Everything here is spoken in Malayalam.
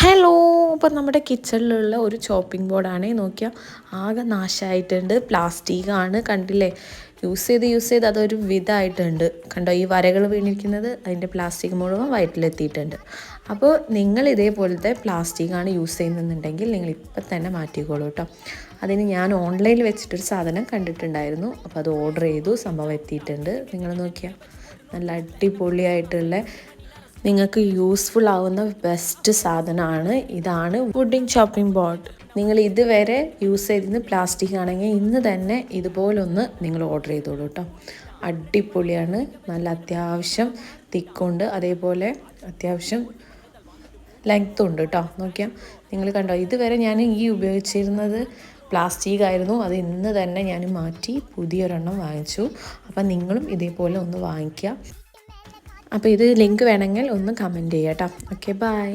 ഹലോ, അപ്പോൾ നമ്മുടെ കിച്ചണിലുള്ള ഒരു ചോപ്പിംഗ് ബോർഡാണ്. നോക്കിയാൽ ആകെ നാശമായിട്ടുണ്ട്. പ്ലാസ്റ്റിക്കാണ്, കണ്ടില്ലേ? യൂസ് ചെയ്ത് അതൊരു വിധമായിട്ടുണ്ട്. കണ്ടോ, ഈ വരകൾ വീണിരിക്കുന്നത് അതിൻ്റെ പ്ലാസ്റ്റിക് മുഴുവൻ വയറ്റിലെത്തിയിട്ടുണ്ട്. അപ്പോൾ നിങ്ങൾ ഇതേപോലത്തെ പ്ലാസ്റ്റിക്കാണ് യൂസ് ചെയ്യുന്നുണ്ടെങ്കിൽ നിങ്ങൾ ഇപ്പം തന്നെ മാറ്റിക്കോളൂ കേട്ടോ. അതിന് ഞാൻ ഓൺലൈനിൽ വെച്ചിട്ടൊരു സാധനം കണ്ടിട്ടുണ്ടായിരുന്നു. അപ്പോൾ അത് ഓർഡർ ചെയ്തു, സംഭവം എത്തിയിട്ടുണ്ട്. നിങ്ങൾ നോക്കിയാൽ നല്ല അടിപൊളിയായിട്ടുള്ള നിങ്ങൾക്ക് യൂസ്ഫുൾ ആവുന്ന ബെസ്റ്റ് സാധനമാണ്. ഇതാണ് വുഡിങ് ചോപ്പിംഗ് ബോർഡ്. നിങ്ങൾ ഇതുവരെ യൂസ് ചെയ്തിരുന്ന പ്ലാസ്റ്റിക് ആണെങ്കിൽ ഇന്ന് തന്നെ ഇതുപോലൊന്ന് നിങ്ങൾ ഓർഡർ ചെയ്തോളൂ കേട്ടോ. അടിപൊളിയാണ്, നല്ല അത്യാവശ്യം തിക്കുണ്ട്, അതേപോലെ അത്യാവശ്യം ലെങ്ത്തും ഉണ്ട് കേട്ടോ. നോക്കിയാൽ നിങ്ങൾ കണ്ടോ, ഇതുവരെ ഞാൻ ഈ ഉപയോഗിച്ചിരുന്നത് പ്ലാസ്റ്റിക് ആയിരുന്നു. അത് ഇന്ന് തന്നെ ഞാൻ മാറ്റി പുതിയൊരെണ്ണം വാങ്ങിച്ചു. അപ്പം നിങ്ങളും ഇതേപോലെ ഒന്ന് വാങ്ങിക്കുക. അപ്പോൾ ഇത് ലിങ്ക് വേണമെങ്കിൽ ഒന്ന് കമൻറ്റ് ചെയ്യാം കേട്ടോ. Okay, by.